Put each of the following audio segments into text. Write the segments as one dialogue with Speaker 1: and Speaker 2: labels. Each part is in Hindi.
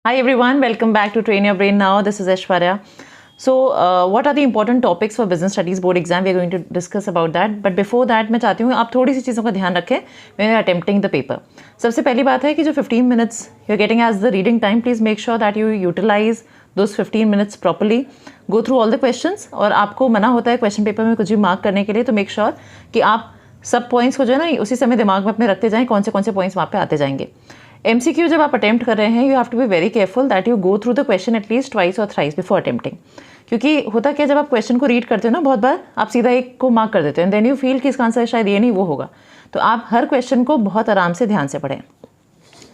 Speaker 1: Hi everyone, welcome back to Train Your Brain Now. This is Aishwarya. So, what are the important topics for Business Studies Board exam? We are going to discuss about that. But before that, मैं चाहती हूँ आप थोड़ी सी चीज़ों का ध्यान रखें when you are attempting the paper. सबसे पहली बात है कि जो 15 minutes you are getting as the reading time, please make sure that you utilize those 15 minutes properly. Go through all the questions. और आपको मना होता है क्वेश्चन पेपर में कुछ भी मार्क करने के लिए, तो मेक श्योर कि आप सब पॉइंट्स को जो है ना उसी समय दिमाग में अपने रखते जाएँ कौन से पॉइंट्स वहाँ पे आते जाएंगे. MCQ जब आप अटेम्प्ट कर रहे हैं, you have to be very careful that you go through the question at least twice और थ्राइस बिफोर अटेम्प्टिंग. क्योंकि होता क्या, जब आप क्वेश्चन को रीड करते हो ना, बहुत बार आप सीधा एक को मार्क कर देते हो एंड देन यू फील कि इसका आंसर शायद ये नहीं वो होगा. तो आप हर क्वेश्चन को बहुत आराम से ध्यान से पढ़ें.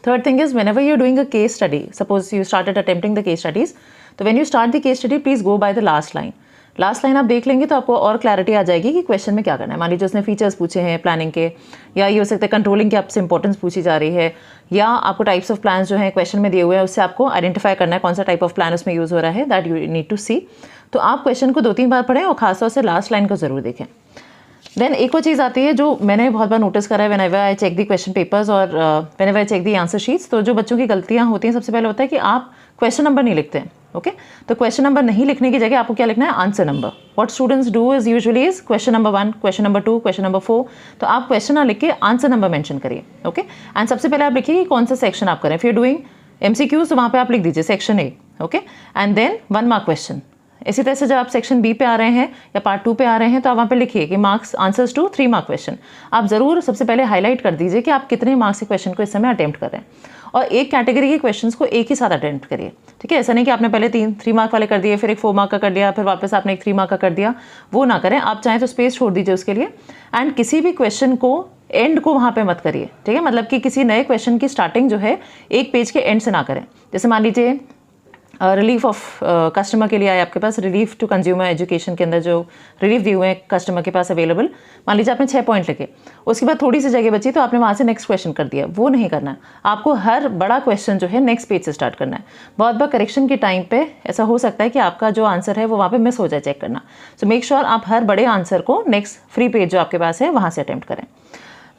Speaker 1: Third thing is whenever you're doing a case study, suppose you started attempting the case studies, तो when you start the case study, please go by the last line. Last line आप देख लेंगे तो आपको और क्लैरिटी आ जाएगी कि क्वेश्चन में क्या करना है. मान लीजिए उसने फीचर्स पूछे हैं प्लानिंग के, या ये हो सकता है कंट्रोलिंग की आपसे इंपॉर्टेंस पूछी जा रही है, या आपको टाइप्स ऑफ प्लान जो है क्वेश्चन में दिए हुए हैं उससे आपको आइडेंटिफाई करना है कौन सा टाइप ऑफ प्लान उसमें यूज़ हो रहा है. दैट यू नीड टू सी. तो आप क्वेश्चन को 2-3 बार पढ़ें और खासतौर से लास्ट लाइन को ज़रूर देखें. देन एक और चीज़ आती है जो मैंने बहुत बार नोटिस करा है whenever I check the question papers और whenever I check the answer sheets. तो जो बच्चों की गलतियाँ होती हैं, सबसे पहले होता है कि आप क्वेश्चन नंबर नहीं लिखते हैं. ओके, तो क्वेश्चन नंबर नहीं लिखने की जगह आपको क्या लिखना है, answer number. What students do is usually is question number 1, question number 2, question number 4. तो आप क्वेश्चन ना लिख के आंसर नंबर मेंशन करिए. ओके, एंड सबसे पहले आप लिखिए कि कौन सा सेक्शन आप करें. If you are doing MCQs तो वहाँ पे आप लिख दीजिए section A. Okay, and then 1 mark question. इसी तरह से जब आप सेक्शन B पे आ रहे हैं या पार्ट 2 पे आ रहे हैं, तो आप वहाँ पे लिखिए कि marks answers to 3 mark question. आप ज़रूर सबसे पहले हाईलाइट कर दीजिए कि आप कितने मार्क्स के क्वेश्चन को इस समय अटेम्प्ट कर रहे हैं, और एक कैटेगरी के क्वेश्चंस को एक ही साथ अटेम्प्ट करिए. ठीक है, ऐसा नहीं कि आपने पहले 3 मार्क वाले कर दिए, फिर एक 4 मार्क का कर दिया, फिर वापस आपने एक 3 मार्क का कर दिया. वो ना करें. आप चाहें तो स्पेस छोड़ दीजिए उसके लिए. एंड किसी भी क्वेश्चन को एंड को वहाँ पे मत करिए. ठीक है, मतलब कि किसी नए क्वेश्चन की स्टार्टिंग जो है एक पेज के एंड से ना करें. जैसे मान लीजिए रिलीफ ऑफ कस्टमर के लिए आए आपके पास, रिलीफ टू कंज्यूमर एजुकेशन के अंदर जो रिलीफ दिए हुए हैं कस्टमर के पास अवेलेबल, मान लीजिए आपने 6 पॉइंट लिखे, उसके बाद थोड़ी सी जगह बची तो आपने वहाँ से नेक्स्ट क्वेश्चन कर दिया. वो नहीं करना है. आपको हर बड़ा क्वेश्चन जो है नेक्स्ट पेज से स्टार्ट करना है. बहुत बार करेक्शन के टाइम पे ऐसा हो सकता है कि आपका जो आंसर है वो वहाँ पे मिस हो जाए, चेक करना. सो मेक श्योर आप हर बड़े आंसर को नेक्स्ट फ्री पेज जो आपके पास है वहाँ से अटेम्प्ट करें.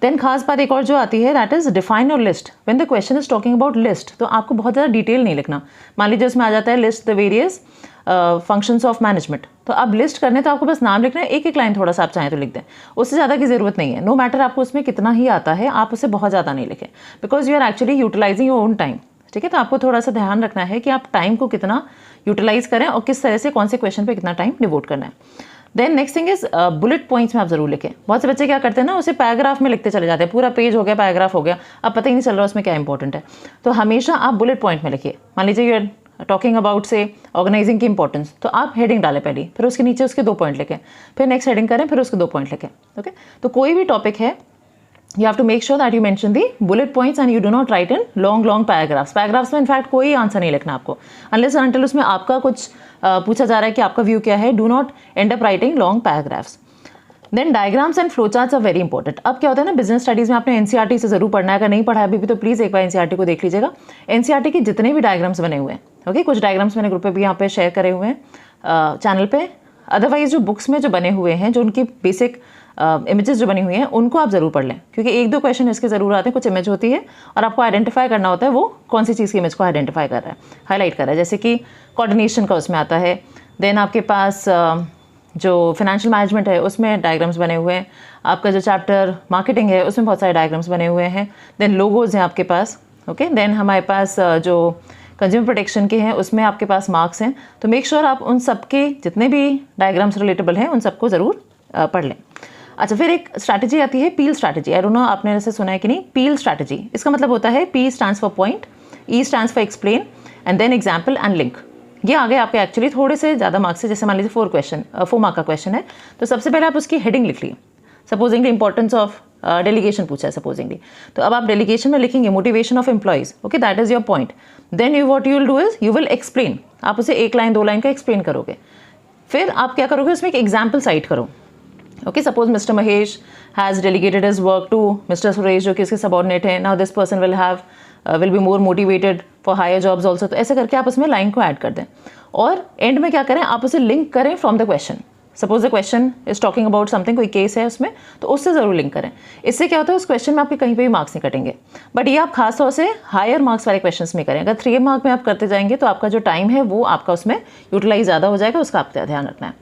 Speaker 1: देन खास बात एक और जो आती है, that is define your list. When the question is talking about list, तो आपको बहुत ज़्यादा डिटेल नहीं लिखना. मान लीजिए उसमें आ जाता है list the various functions of management, तो अब लिस्ट करने तो आपको बस नाम लिखना है, एक एक लाइन थोड़ा सा आप चाहें तो लिख दें, उससे ज़्यादा की ज़रूरत नहीं है. नो मैटर आपको उसमें कितना ही आता है, आप उसे बहुत ज़्यादा नहीं लिखें, because you are actually utilising your own time. ठीक है, तो आपको थोड़ा सा ध्यान रखना है कि आप टाइम को कितना यूटिलाइज करें और किस तरह से कौन से क्वेश्चन पर कितना टाइम डिवोट करना है. Then next thing is bullet points में आप जरूर लिखें. बहुत से बच्चे क्या करते हैं ना, उसे पैराग्राफ में लिखते चले जाते हैं, पूरा पेज हो गया पैराग्राफ हो गया, अब पता ही नहीं चल रहा उसमें क्या इंपॉर्टेंट है. तो हमेशा आप बुलेट पॉइंट में लिखिए. मान लीजिए यू आर टॉकिंग अबाउट से ऑर्गेनाइजिंग की इंपॉर्टेंस, तो आप हेडिंग डालें पहले, फिर उसके नीचे उसके 2 पॉइंट लिखें, फिर नेक्स्ट हेडिंग करें, फिर उसके 2 पॉइंट लिखें. ओके, तो कोई भी टॉपिक है, you have to make sure that you mention the bullet points and you do not write in long paragraphs. Paragraphs में इनफैक्ट कोई आंसर नहीं लिखना आपको, unless and until उसमें आपका कुछ पूछा जा रहा है कि आपका व्यू क्या है. Do not end up writing long paragraphs. Then diagrams and flow charts are very important. अब क्या होता है ना, बिजनेस स्टडीज़ में आपने NCERT से जरूर पढ़ना है. अगर नहीं पढ़ा है अभी भी तो प्लीज़ एक बार NCERT को देख लीजिएगा. NCERT के जितने भी डायग्राम्स बने हुए हैं, ओके, कुछ डायग्राम्स मैंने ग्रुप पे भी यहाँ पे शेयर करे हुए हैं चैनल पे. अदरवाइज जो बुक्स में जो बने हुए हैं, जो उनकी बेसिक इमेजेस जो बनी हुई हैं, उनको आप ज़रूर पढ़ लें, क्योंकि 1-2 क्वेश्चन इसके ज़रूर आते हैं. कुछ इमेज होती है और आपको आइडेंटिफाई करना होता है वो कौन सी चीज़ की इमेज को आइडेंटिफाई कर रहा है, हाईलाइट कर रहा है. जैसे कि कोऑर्डिनेशन का उसमें आता है. देन आपके पास जो फाइनेंशियल मैनेजमेंट है उसमें डायग्राम्स बने हुए हैं. आपका जो चैप्टर मार्केटिंग है उसमें बहुत सारे डायग्राम्स बने हुए हैं. देन लोगोज़ हैं आपके पास. ओके, देन हमारे पास जो कंज्यूमर प्रोटेक्शन के हैं उसमें आपके पास मार्क्स हैं. तो मेक श्योर आप उन सब के जितने भी डायग्राम्स रिलेटेबल हैं उन सबको ज़रूर पढ़ लें. अच्छा, फिर एक स्ट्रैटेजी आती है, पील स्ट्रैटेजी. आई डोंट नो आपने ऐसे सुना है कि नहीं. पील स्ट्रैटेजी, इसका मतलब होता है P stands for point, E stands for explain and then example and link. ये आगे आपके एक्चुअली थोड़े से ज़्यादा मार्क्स है. जैसे मान लीजिए 4 मार्क का क्वेश्चन है, तो सबसे पहले आप उसकी हेडिंग लिख लीजिए. सपोजिंगली इंपॉर्टेंस ऑफ डेलीगेशन पूछा है सपोजिंगली, तो अब आप डेलीगेशन में लिखेंगे motivation of employees. Okay, that is your point. Then you what you will do is you will explain. आप उसे 1 लाइन 2 लाइन का एक्सप्लेन करोगे. फिर आप क्या करोगे, उसमें एक एग्जाम्पल साइट करो. Okay, suppose mister Mahesh has delegated his work to mister Suresh, जो कि इसके सबॉर्डिनेट है. Now this person will be more motivated for higher jobs also. तो ऐसे करके आप उसमें लाइन को ऐड कर दें. और एंड में क्या करें, आप उसे लिंक करें from the question. Suppose the question is talking about something, कोई केस है उसमें, तो उससे ज़रूर लिंक करें। इससे क्या होता है, उस क्वेश्चन में आपके कहीं पे भी मार्क्स नहीं कटेंगे। बट ये आप खास तौर से हायर मार्क्स वाले क्वेश्चंस में करें। अगर 3 मार्क में आप करते जाएंगे तो आपका जो टाइम है वो आपका उसमें यूटिलाइज ज़्यादा हो जाएगा, उसका आपका ध्यान रखना है।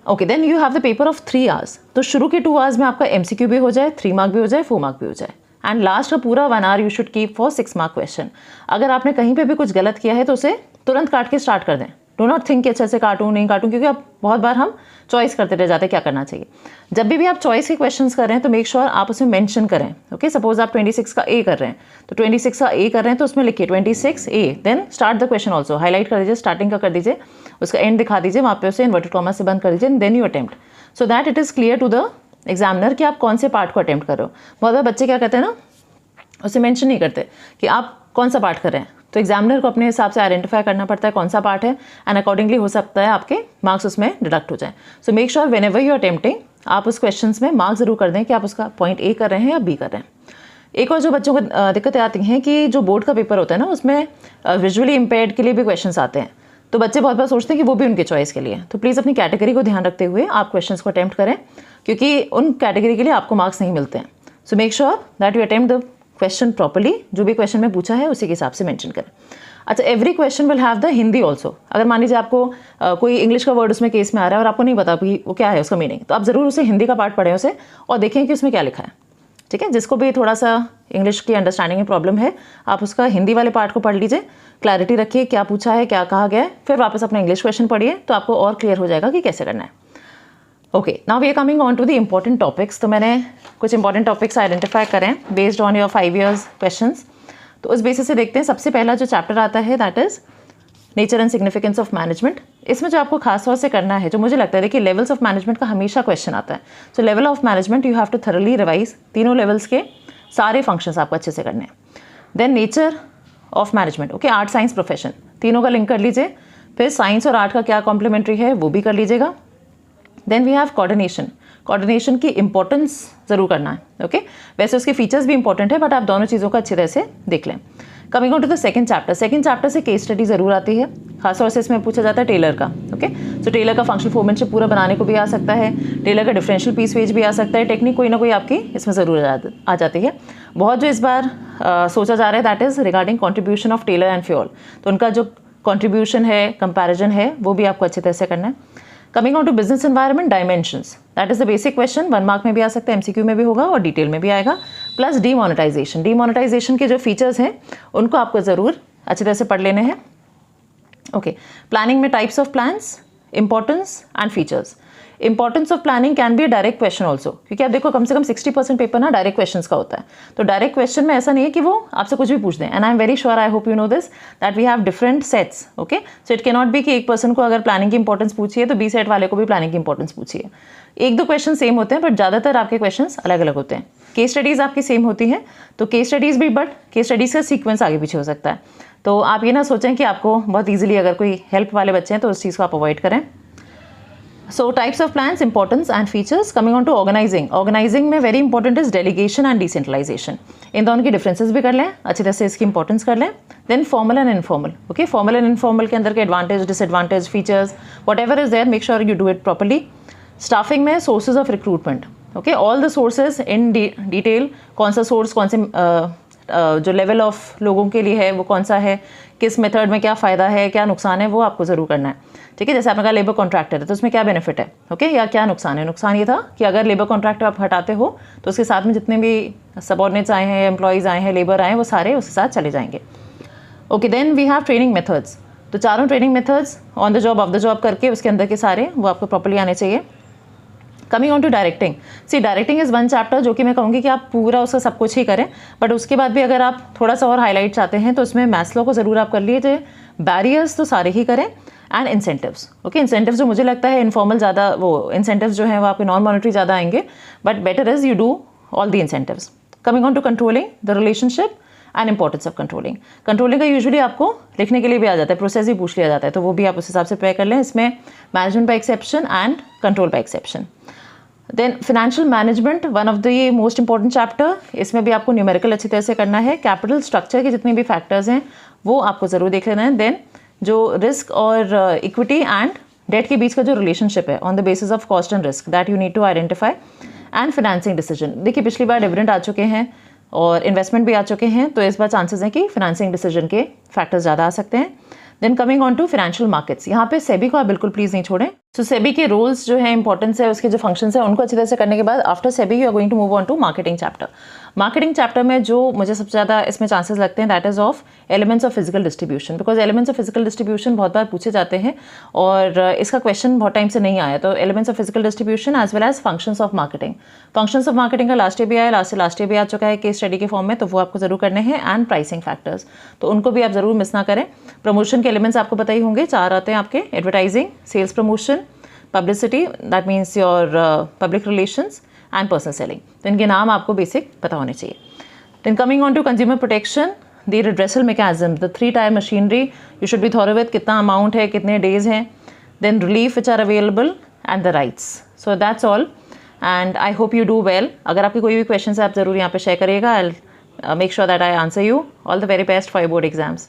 Speaker 1: Okay, then you have the paper of 3 hours. तो शुरू के 2 आवर्स में आपका MCQ भी हो जाए, 3 मार्क भी हो जाए, 4 मार्क भी हो जाए, एंड लास्ट का पूरा 1 hour you should keep for 6 mark question. अगर आपने कहीं पे भी कुछ गलत किया है तो उसे तुरंत काट के स्टार्ट कर दें। डो नॉट थिंक कि अच्छे से काटूँ नहीं काटूँ, क्योंकि आप बहुत बार हम चॉइस करते रह जाते हैं क्या करना चाहिए। जब भी आप चॉइस के क्वेश्चंस कर रहे हैं तो मेक श्योर आप उसमें मेंशन करें। ओके, सपोज आप 26 का A कर रहे हैं, तो 26 का A कर रहे हैं तो उसमें लिखिए 26 A, then start the question also, highlight कर दीजिए, स्टार्टिंग का कर दीजिए, उसका एंड दिखा दीजिए, वहाँ पे उसे इन्वर्टेड कॉमा से बंद कर दीजिए, then you attempt, so that it is clear to the examiner कि आप कौन से पार्ट को अटेम्प्ट कर रहे हो। बहुत बार बच्चे क्या कहते हैं ना, उसे मेंशन नहीं करते कि आप कौन सा पार्ट कर रहे हैं, तो एग्जामिनर को अपने हिसाब से आइडेंटिफाई करना पड़ता है कौन सा पार्ट है, एंड अकॉर्डिंगली हो सकता है आपके मार्क्स उसमें डिडक्ट हो जाए। So make sure whenever you are attempting आप उस क्वेश्चंस में मार्क्स जरूर कर दें कि आप उसका पॉइंट A कर रहे हैं या B कर रहे हैं। एक और जो बच्चों को दिक्कतें आती हैं कि जो बोर्ड का पेपर होता है ना, उसमें विजुअली इम्पेयर्ड के लिए भी क्वेश्चंस आते हैं, तो बच्चे बहुत बार सोचते हैं कि वो भी उनके चॉइस के लिए। तो प्लीज़ अपनी कैटेगरी को ध्यान रखते हुए आप क्वेश्चंस को अटेम्प्ट करें, क्योंकि उन कैटेगरी के लिए आपको मार्क्स नहीं मिलते हैं। सो make sure that you attempt the question properly, जो भी क्वेश्चन में पूछा है उसी के हिसाब से मेंशन करें। अच्छा, every question will have the Hindi also. अगर मान लीजिए आपको कोई इंग्लिश का वर्ड उसमें केस में आ रहा है और आपको नहीं पता कि वो क्या है उसका मीनिंग, तो आप ज़रूर उसे हिंदी का पार्ट पढ़ें उसे और देखें कि उसमें क्या लिखा है। ठीक है, जिसको भी थोड़ा सा इंग्लिश की अंडरस्टैंडिंग में प्रॉब्लम है, आप उसका हिंदी वाले पार्ट को पढ़ लीजिए, क्लैरिटी रखिए क्या पूछा है, क्या कहा गया है, फिर वापस अपना इंग्लिश क्वेश्चन पढ़िए, तो आपको और क्लियर हो जाएगा कि कैसे करना है। Okay, now we are coming on to the important topics. तो मैंने कुछ इंपॉर्टेंट टॉपिक्स आइडेंटिफाई करें based on your 5 years questions. तो उस बेसिस से देखते हैं। सबसे पहला जो चैप्टर आता है that is nature and significance of management. इसमें जो आपको खास तौर से करना है, जो मुझे लगता है, देखिए लेवल्स ऑफ मैनेजमेंट का हमेशा क्वेश्चन आता है। So level of management you have to thoroughly revise, तीनों लेवल्स के सारे फंक्शंस आपको अच्छे से करने हैं। Then nature of management, okay, art science profession, तीनों का लिंक कर लीजिए। फिर साइंस और आर्ट का क्या कॉम्प्लीमेंट्री है वो भी कर लीजिएगा। Then we have coordination, coordination की इंपॉर्टेंस ज़रूर करना है। ओके, वैसे उसके फीचर्स भी इंपॉर्टेंट है, बट आप दोनों चीज़ों को अच्छी तरह से देख लें। Coming on to the second chapter, second chapter से केस स्टडी ज़रूर आती है, खासतौर से इसमें पूछा जाता है टेलर का। ओके, सो टेलर का फंक्शनल फोरमैनशिप पूरा बनाने को भी आ सकता है, टेलर का डिफरेंशियल पीस वेज भी आ सकता है, टेक्निक कोई ना कोई आपकी इसमें ज़रूर आ जाती है। बहुत जो इस बार सोचा जा रहा है that is regarding contribution of Taylor and Fayol, तो उनका जो कॉन्ट्रीब्यूशन है, कंपैरिजन है, वो भी आपको अच्छी तरह से करना है। Coming on to business environment, dimensions, that is the basic question, 1 mark में भी आ सकता है, MCQ में भी होगा और डिटेल में भी आएगा। प्लस डीमोनेटाइजेशन, डीमोनेटाइजेशन के जो फीचर्स हैं उनको आपको ज़रूर अच्छी तरह से पढ़ लेने हैं। ओके, प्लानिंग में types of plans, importance and features. Importance of planning can be a direct question also, क्योंकि आप देखो कम से कम 60% पेपर ना डायरेक्ट क्वेश्चन का होता है। तो डायरेक्ट क्वेश्चन में ऐसा नहीं है कि वो आपसे कुछ भी पूछ दें, and I am very sure, I hope you know this, that we have different sets. Okay, so it can not be कि एक पर्सन को अगर प्लानिंग की इंपॉर्टेंस पूछिए तो B सेट वाले को भी प्लानिंग की इंपॉर्टेंस पूछिए। 1-2 क्वेश्चन सेम होते हैं, बट ज़्यादातर आपके क्वेश्चन अलग अलग होते हैं। केस स्टडीज़ आपकी सेम होती हैं, तो केस स्टडीज़ भी, बट केस स्टडीज़ का सीक्वेंस आगे पीछे हो सकता है। तो आप ये ना सोचें कि आपको बहुत ईजिली, अगर कोई हेल्प वाले बच्चे हैं तो उस चीज़ को आप अवॉइड करें। So types of plans, importance and features. Coming on to organising, organising में very important is delegation and decentralisation. इन दोनों की डिफरेंसेस भी कर लें, अच्छी तरह से इसकी इंपॉर्टेंस कर लें। Then formal and informal, okay, formal and informal के अंदर के advantage, disadvantage, features, whatever is there, make sure you do it properly. Staffing में sources of recruitment, okay, all the sources in detail, कौन सा सोर्स कौन से जो लेवल ऑफ लोगों के लिए है वो कौन सा है, किस मेथड में क्या फ़ायदा है, क्या नुकसान है, वो आपको ज़रूर करना है। ठीक है, जैसे आपने कहा लेबर कॉन्ट्रैक्टर है तो उसमें क्या बेनिफिट है, ओके, या क्या नुकसान है। नुकसान ये था कि अगर लेबर कॉन्ट्रैक्टर आप हटाते हो तो उसके साथ में जितने भी सबऑर्डिनेट्स आए हैं, एम्प्लॉयज़ आए हैं, लेबर आए हैं, वो सारे उसके साथ चले जाएंगे। Okay, then we have training methods, तो चारों training methods on the job, off the job करके उसके अंदर के सारे वो आपको प्रॉपर्ली आने चाहिए। Coming on to directing, see directing is one chapter जो कि मैं कहूँगी कि आप पूरा उसका सब कुछ ही करें, बट उसके बाद भी अगर आप थोड़ा सा और हाईलाइट चाहते हैं तो उसमें मैथ्स लॉ को ज़रूर आप कर लीजिए। बैरियर्स तो सारे ही करें, एंड इंसेंटिव्स, ओके, इंसेंटिव्स जो मुझे लगता है इनफॉर्मल ज़्यादा, वो इंसेंटिव्स जो हैं वो आपके नॉन मॉनेटरी ज़्यादा आएंगे, but better is you do all the incentives. Coming on to controlling, the relationship and importance of controlling. Controlling का यूजुअली आपको लिखने के लिए भी आ जाता है, प्रोसेस भी पूछ लिया जाता है, तो वो भी आप उस हिसाब से प्रिपेयर कर लें। इसमें management by exception and control by exception. Then financial management, one of the most important chapter, इसमें भी आपको न्यूमेरिकल अच्छी तरह से करना है। कैपिटल स्ट्रक्चर के जितने भी फैक्टर्स हैं वो आपको ज़रूर देख लेना है। देन जो रिस्क और इक्विटी एंड डेट के बीच का जो रिलेशनशिप है on the basis of cost and risk that you need to identify, and financing decision. देखिए पिछली बार डिविडेंड आ चुके हैं और इन्वेस्टमेंट भी आ चुके हैं, तो इस बार चांसेस हैं कि फाइनेंसिंग डिसीजन के फैक्टर्स ज़्यादा आ सकते हैं। Then coming on to financial markets, यहाँ पे सेबी को आप बिल्कुल प्लीज़ नहीं छोड़ें। सो सेबी के रोल्स जो है इंपॉर्टेंस है, उसके जो फंक्शंस है उनको अच्छी तरह से करने के बाद after SEBI you are going to move on to marketing chapter. Marketing chapter में जो मुझे सबसे ज़्यादा इसमें चांसेस लगते हैं that is of elements of physical distribution, because elements of physical distribution बहुत बार पूछे जाते हैं और इसका क्वेश्चन बहुत टाइम से नहीं आया। तो elements of physical distribution as well as functions of marketing. Functions of marketing का लास्ट ईयर भी आया, लास्ट ईयर भी आ चुका है केस स्टडी के फॉर्म में, तो वो आपको जरूर करने हैं। एंड प्राइसिंग फैक्टर्स, तो उनको भी आप जरूर मिस ना करें। प्रमोशन के एलिमेंट्स आपको पता ही होंगे, 4 आते हैं आपके, advertising, sales promotion, publicity that means your public relations and personal selling. तो इनके नाम आपको बेसिक पता होने चाहिए। Then coming on to consumer protection, the redressal mechanism, the 3 tier machinery you should be thorough with, कितना अमाउंट है, कितने डेज हैं, then relief which are available and the rights. So that's all and I hope you do well. अगर आपके कोई भी क्वेश्चन है आप जरूर यहाँ पे शेयर करिएगा। I make sure that I answer you. All the very best for your board exams.